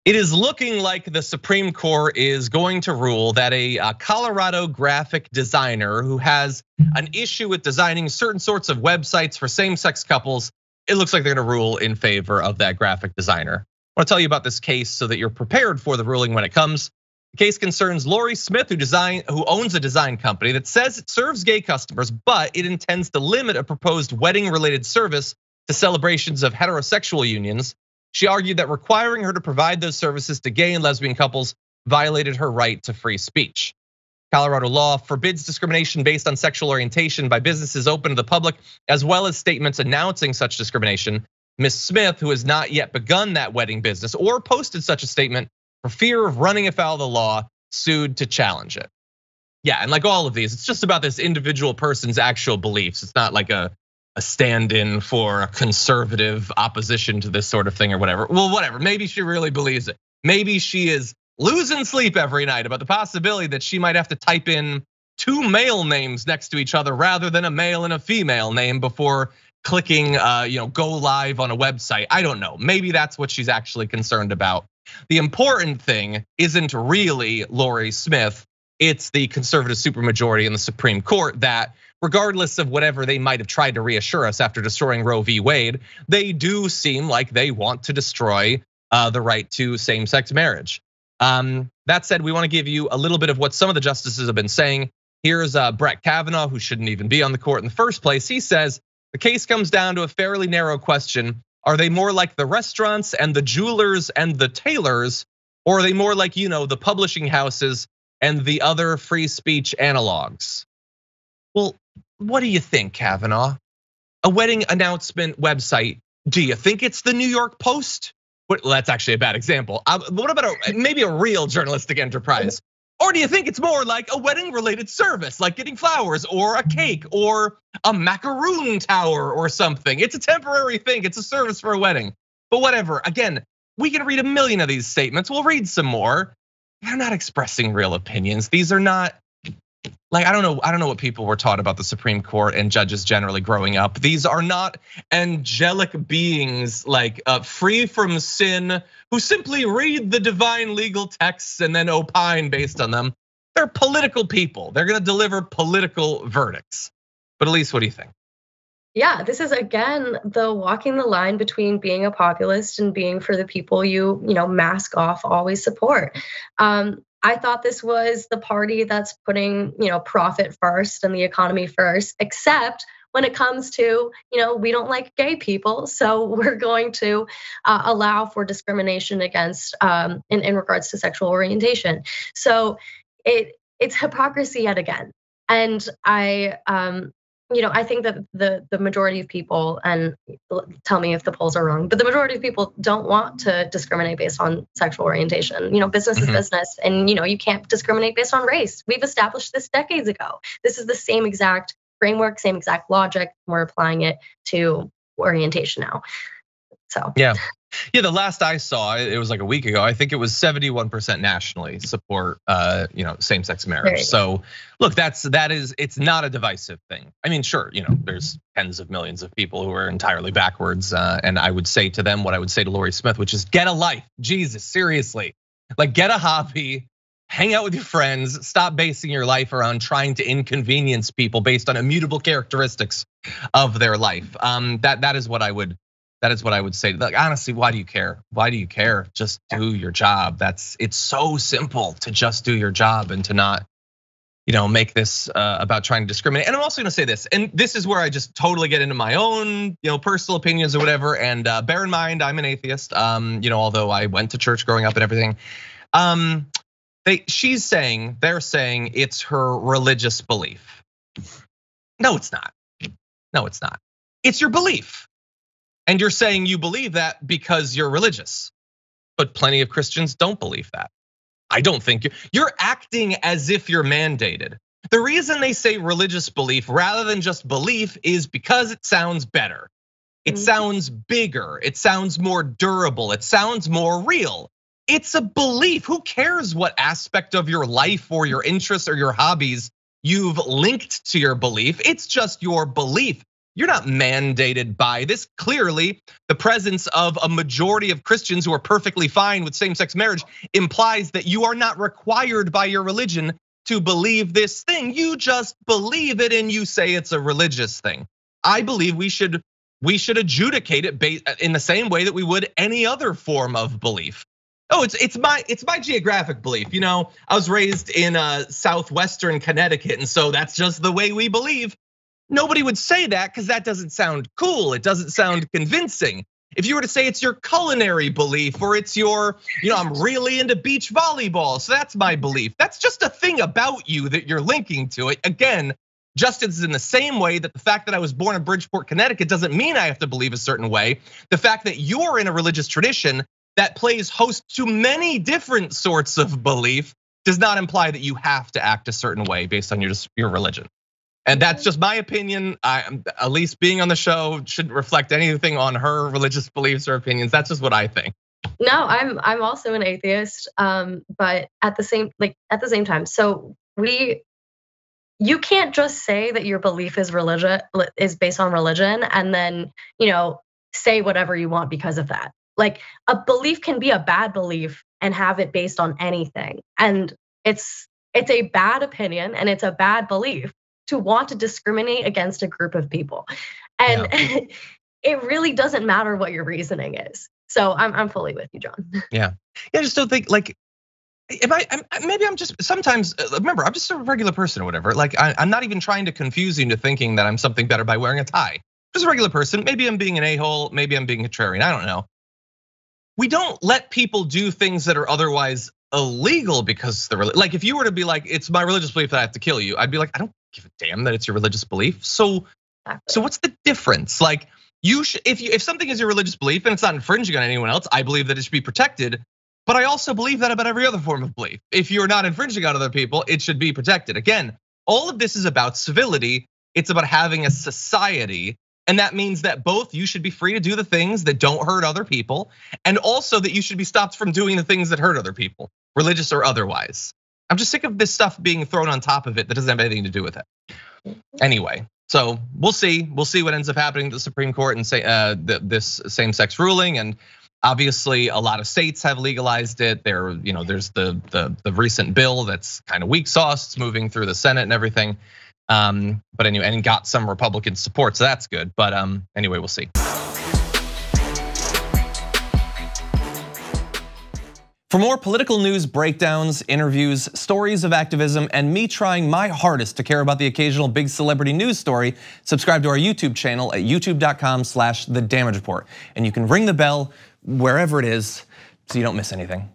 It is looking like the Supreme Court is going to rule that a Colorado graphic designer who has an issue with designing certain sorts of websites for same-sex couples, it looks like they're gonna rule in favor of that graphic designer. I wanna tell you about this case so that you're prepared for the ruling when it comes. The case concerns Lori Smith, who owns a design company that says it serves gay customers, but it intends to limit a proposed wedding-related service to celebrations of heterosexual unions. She argued that requiring her to provide those services to gay and lesbian couples violated her right to free speech. Colorado law forbids discrimination based on sexual orientation by businesses open to the public, as well as statements announcing such discrimination. Ms. Smith, who has not yet begun that wedding business or posted such a statement for fear of running afoul of the law, sued to challenge it. Yeah, and like all of these, it's just about this individual person's actual beliefs. It's not like a stand-in for a conservative opposition to this sort of thing or whatever. Well, whatever, maybe she really believes it. Maybe she is losing sleep every night about the possibility that she might have to type in 2 male names next to each other rather than a male and a female name before clicking go live on a website. I don't know, maybe that's what she's actually concerned about. The important thing isn't really Lori Smith, it's the conservative supermajority in the Supreme Court that, regardless of whatever they might have tried to reassure us after destroying Roe v. Wade, they do seem like they want to destroy the right to same-sex marriage. That said, we want to give you a little bit of what some of the justices have been saying. Here's Brett Kavanaugh, who shouldn't even be on the court in the first place. He says, the case comes down to a fairly narrow question. Are they more like the restaurants and the jewelers and the tailors, or are they more like, the publishing houses and the other free speech analogs? Well, what do you think, Kavanaugh? A wedding announcement website, do you think it's the New York Post? Well, that's actually a bad example. What about maybe a real journalistic enterprise? Or do you think it's more like a wedding related service, like getting flowers or a cake or a macaroon tower or something? It's a temporary thing, it's a service for a wedding. But whatever, again, we can read a million of these statements, we'll read some more. They're not expressing real opinions. These are not, like, I don't know what people were taught about the Supreme Court and judges generally growing up. These are not angelic beings like free from sin who simply read the divine legal texts and then opine based on them. They're political people. They're gonna deliver political verdicts. But Elise, what do you think? Yeah, this is again the walking the line between being a populist and being for the people you mask off, always support. I thought this was the party that's putting, profit first and the economy first, except when it comes to, we don't like gay people, so we're going to allow for discrimination against in regards to sexual orientation. So it's hypocrisy yet again. And I think that the majority of people, and tell me if the polls are wrong, but the majority of people don't want to discriminate based on sexual orientation. Business is business, and you can't discriminate based on race. We've established this decades ago. This is the same exact framework, same exact logic. We're applying it to orientation now. So yeah, the last I saw, it was like a week ago. I think it was 71% nationally support, same-sex marriage. So look, it's not a divisive thing. I mean, sure, there's tens of millions of people who are entirely backwards, and I would say to them what I would say to Lori Smith, which is get a life, Jesus, seriously, like get a hobby. Hang out with your friends, stop basing your life around trying to inconvenience people based on immutable characteristics of their life. That is what I would say. Like, honestly, why do you care? Why do you care? Just do your job. It's so simple to just do your job and to not, make this about trying to discriminate. And I'm also gonna say this, and this is where I just totally get into my own, personal opinions or whatever. And bear in mind, I'm an atheist. Although I went to church growing up and everything. They're saying it's her religious belief. No, it's not. No, it's not. It's your belief. And you're saying you believe that because you're religious. But plenty of Christians don't believe that. I don't think you're acting as if you're mandated. The reason they say religious belief rather than just belief is because it sounds better. It sounds bigger, it sounds more durable, it sounds more real. It's a belief. Who cares what aspect of your life or your interests or your hobbies you've linked to your belief? It's just your belief. You're not mandated by this. Clearly, the presence of a majority of Christians who are perfectly fine with same-sex marriage implies that you are not required by your religion to believe this thing. You just believe it and you say it's a religious thing. I believe we should adjudicate it in the same way that we would any other form of belief. Oh, it's my geographic belief. I was raised in southwestern Connecticut, and so that's just the way we believe. Nobody would say that because that doesn't sound cool. It doesn't sound convincing. If you were to say it's your culinary belief or it's your, I'm really into beach volleyball, so that's my belief. That's just a thing about you that you're linking to it. Again, justice is in the same way that the fact that I was born in Bridgeport, Connecticut doesn't mean I have to believe a certain way. The fact that you're in a religious tradition that plays host to many different sorts of belief does not imply that you have to act a certain way based on your religion. And that's just my opinion. Elise being on the show shouldn't reflect anything on her religious beliefs or opinions. That's just what I think. No, I'm also an atheist, but at the same time, so you can't just say that your belief is based on religion and then say whatever you want because of that. Like a belief can be a bad belief and have it based on anything, and it's a bad opinion and it's a bad belief to want to discriminate against a group of people, and it really doesn't matter what your reasoning is. So I'm fully with you, John. Yeah, I just don't think like. Maybe I'm just sometimes, remember, I'm just a regular person or whatever. Like I'm not even trying to confuse you into thinking that I'm something better by wearing a tie. Just a regular person. Maybe I'm being an a-hole. Maybe I'm being contrarian. I don't know. We don't let people do things that are otherwise illegal because they're like, if you were to be like, it's my religious belief that I have to kill you, I'd be like, I don't give a damn that it's your religious belief. So what's the difference? Like you should, if something is your religious belief and it's not infringing on anyone else, I believe that it should be protected. But I also believe that about every other form of belief. If you're not infringing on other people, it should be protected. Again, all of this is about civility. It's about having a society. And that means that both you should be free to do the things that don't hurt other people, and also that you should be stopped from doing the things that hurt other people, religious or otherwise. I'm just sick of this stuff being thrown on top of it that doesn't have anything to do with it. Anyway, so we'll see what ends up happening to the Supreme Court and say this same-sex ruling. And obviously, a lot of states have legalized it. There's the recent bill that's kind of weak sauce. It's moving through the Senate and everything. But anyway, and got some Republican support, so that's good. But anyway, we'll see. For more political news breakdowns, interviews, stories of activism, and me trying my hardest to care about the occasional big celebrity news story, subscribe to our YouTube channel at youtube.com/thedamagereport. And you can ring the bell wherever it is so you don't miss anything.